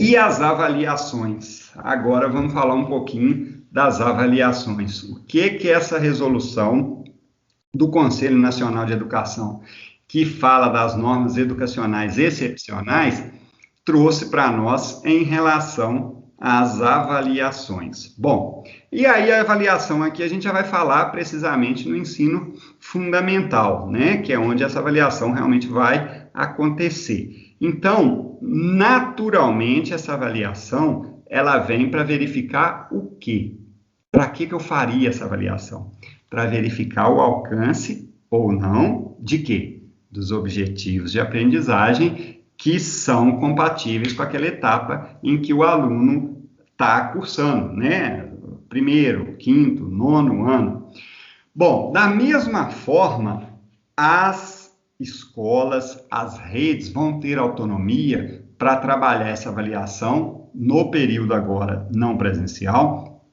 E as avaliações? Agora vamos falar um pouquinho das avaliações. O que é essa resolução do Conselho Nacional de Educação, que fala das normas educacionais excepcionais, trouxe para nós em relação às avaliações? Bom, e aí a avaliação aqui a gente já vai falar precisamente no ensino fundamental, né? Que é onde essa avaliação realmente vai acontecer. Então, naturalmente, essa avaliação, ela vem para verificar o quê? Para que eu faria essa avaliação? Para verificar o alcance ou não de quê? Dos objetivos de aprendizagem que são compatíveis com aquela etapa em que o aluno está cursando, né? Primeiro, quinto, nono ano. Bom, da mesma forma, as escolas, as redes vão ter autonomia para trabalhar essa avaliação no período agora não presencial,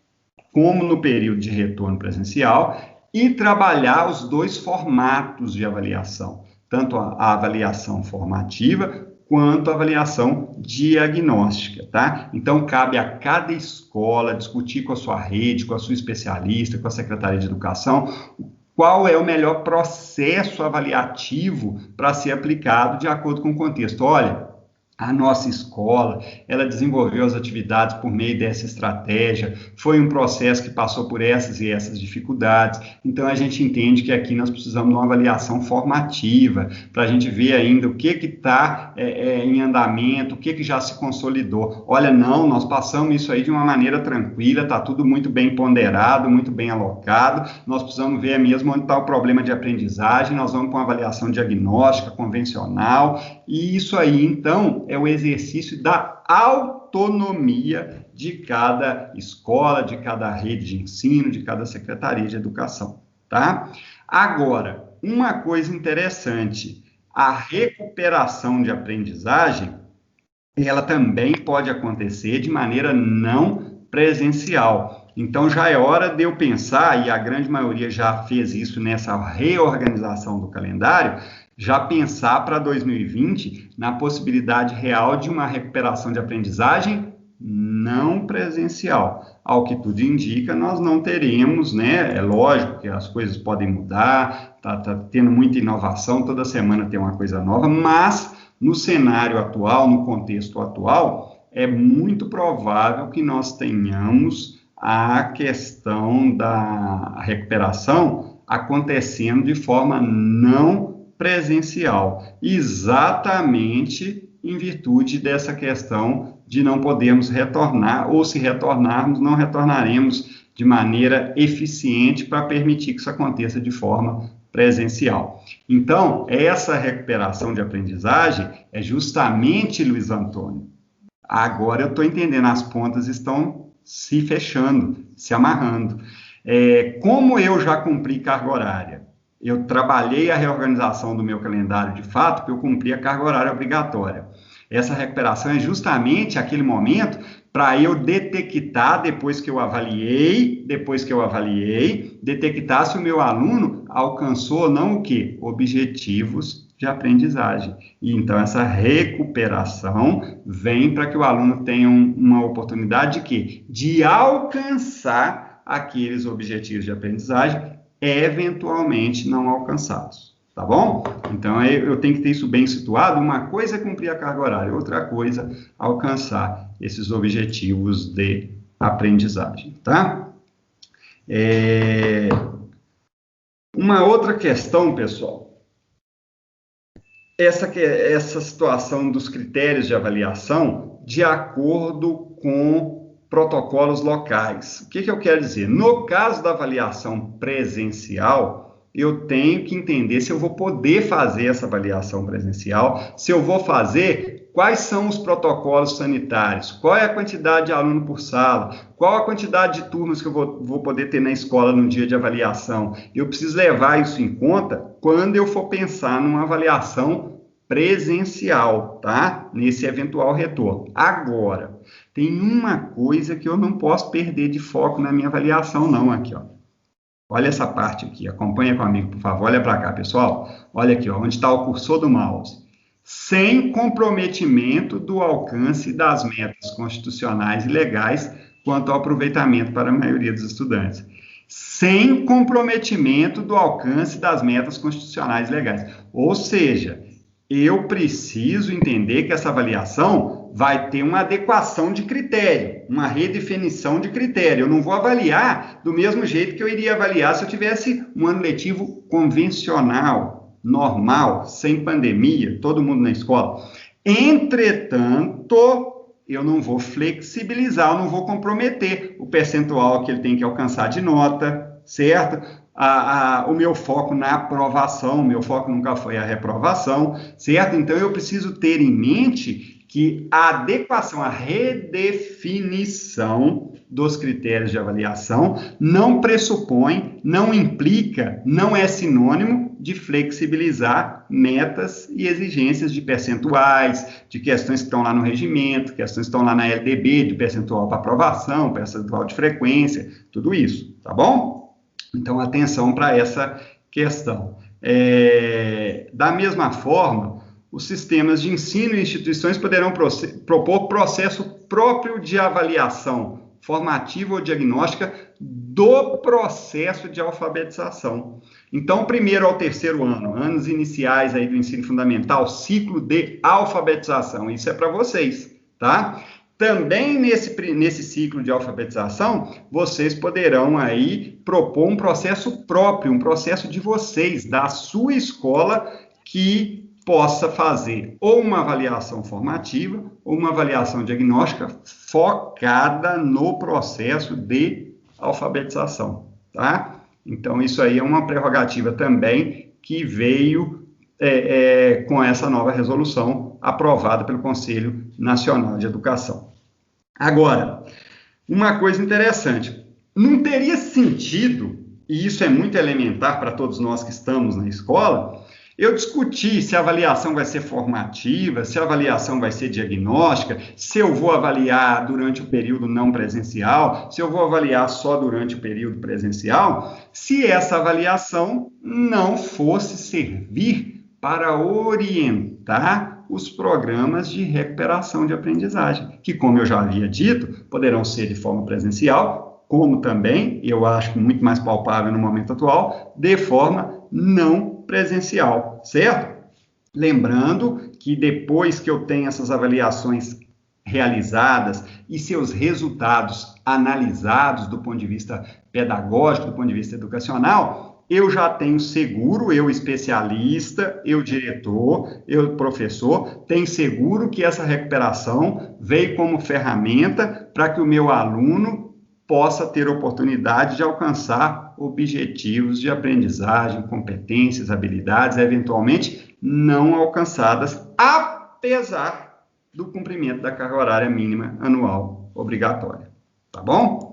como no período de retorno presencial, e trabalhar os dois formatos de avaliação, tanto a avaliação formativa quanto a avaliação diagnóstica, tá? Então, cabe a cada escola discutir com a sua rede, com a sua especialista, com a Secretaria de Educação, qual é o melhor processo avaliativo para ser aplicado de acordo com o contexto. Olha, a nossa escola, ela desenvolveu as atividades por meio dessa estratégia, foi um processo que passou por essas e essas dificuldades, então a gente entende que aqui nós precisamos de uma avaliação formativa, para a gente ver ainda o que está em andamento, o que já se consolidou. Olha, não, nós passamos isso aí de uma maneira tranquila, está tudo muito bem ponderado, muito bem alocado, nós precisamos ver mesmo onde está o problema de aprendizagem, nós vamos com uma avaliação diagnóstica, convencional, e isso aí, então, é o exercício da autonomia de cada escola, de cada rede de ensino, de cada secretaria de educação, tá? Agora, uma coisa interessante, a recuperação de aprendizagem, ela também pode acontecer de maneira não presencial. Então, já é hora de eu pensar, e a grande maioria já fez isso nessa reorganização do calendário, já pensar para 2020 na possibilidade real de uma recuperação de aprendizagem não presencial. Ao que tudo indica, nós não teremos, né? É lógico que as coisas podem mudar, tá tendo muita inovação, toda semana tem uma coisa nova, mas no cenário atual, no contexto atual, é muito provável que nós tenhamos a questão da recuperação acontecendo de forma não presencial, exatamente em virtude dessa questão de não podermos retornar, ou se retornarmos, não retornaremos de maneira eficiente para permitir que isso aconteça de forma presencial. Então, essa recuperação de aprendizagem é justamente, Luiz Antônio, agora eu estou entendendo, as pontas estão se fechando, se amarrando. Como eu já cumpri carga horária, eu trabalhei a reorganização do meu calendário de fato, porque eu cumpri a carga horária obrigatória. Essa recuperação é justamente aquele momento para eu detectar, depois que eu avaliei, detectar se o meu aluno alcançou ou não o quê? Objetivos de aprendizagem. E então essa recuperação vem para que o aluno tenha uma oportunidade de quê? De alcançar aqueles objetivos de aprendizagem eventualmente não alcançados, tá bom? Então, eu tenho que ter isso bem situado. Uma coisa é cumprir a carga horária, outra coisa alcançar esses objetivos de aprendizagem, tá? Uma outra questão, pessoal, essa situação dos critérios de avaliação de acordo com protocolos locais. O que eu quero dizer? No caso da avaliação presencial, eu tenho que entender se eu vou poder fazer essa avaliação presencial, se eu vou fazer, quais são os protocolos sanitários, qual é a quantidade de aluno por sala, qual a quantidade de turmas que eu vou poder ter na escola no dia de avaliação. Eu preciso levar isso em conta quando eu for pensar numa avaliação presencial, tá? Nesse eventual retorno. Agora, tem uma coisa que eu não posso perder de foco na minha avaliação, não, aqui, ó. Olha essa parte aqui, acompanha comigo, por favor, olha para cá, pessoal. Olha aqui, ó, onde está o cursor do mouse. sem comprometimento do alcance das metas constitucionais e legais quanto ao aproveitamento para a maioria dos estudantes. Sem comprometimento do alcance das metas constitucionais e legais. Ou seja, eu preciso entender que essa avaliação vai ter uma adequação de critério, uma redefinição de critério. Eu não vou avaliar do mesmo jeito que eu iria avaliar se eu tivesse um ano letivo convencional, normal, sem pandemia, todo mundo na escola. Entretanto, eu não vou flexibilizar, eu não vou comprometer o percentual que ele tem que alcançar de nota, certo? O meu foco na aprovação, o meu foco nunca foi a reprovação, certo? Então, eu preciso ter em mente que a adequação, a redefinição dos critérios de avaliação não pressupõe, não implica, não é sinônimo de flexibilizar metas e exigências de percentuais, de questões que estão lá no regimento, questões que estão lá na LDB, de percentual para aprovação, percentual de frequência, tudo isso, tá bom? Então, atenção para essa questão. Da mesma forma, os sistemas de ensino e instituições poderão propor processo próprio de avaliação formativa ou diagnóstica do processo de alfabetização. Então, primeiro ao terceiro ano, anos iniciais aí do ensino fundamental, ciclo de alfabetização, isso é para vocês, tá? Também nesse ciclo de alfabetização, vocês poderão aí propor um processo próprio, um processo de vocês, da sua escola, que possa fazer ou uma avaliação formativa ou uma avaliação diagnóstica focada no processo de alfabetização, tá? Então, isso aí é uma prerrogativa também que veio com essa nova resolução aprovada pelo Conselho Nacional de Educação. Agora, uma coisa interessante, não teria sentido, e isso é muito elementar para todos nós que estamos na escola, eu discuti se a avaliação vai ser formativa, se a avaliação vai ser diagnóstica, se eu vou avaliar durante o período não presencial, se eu vou avaliar só durante o período presencial, se essa avaliação não fosse servir para orientar os programas de recuperação de aprendizagem, que, como eu já havia dito, poderão ser de forma presencial, como também, eu acho muito mais palpável no momento atual, de forma não presencial, certo? Lembrando que depois que eu tenho essas avaliações realizadas e seus resultados analisados do ponto de vista pedagógico, do ponto de vista educacional, eu já tenho seguro, eu especialista, eu diretor, eu professor, tenho seguro que essa recuperação veio como ferramenta para que o meu aluno possa ter oportunidade de alcançar objetivos de aprendizagem, competências, habilidades, eventualmente não alcançadas, apesar do cumprimento da carga horária mínima anual obrigatória. Tá bom?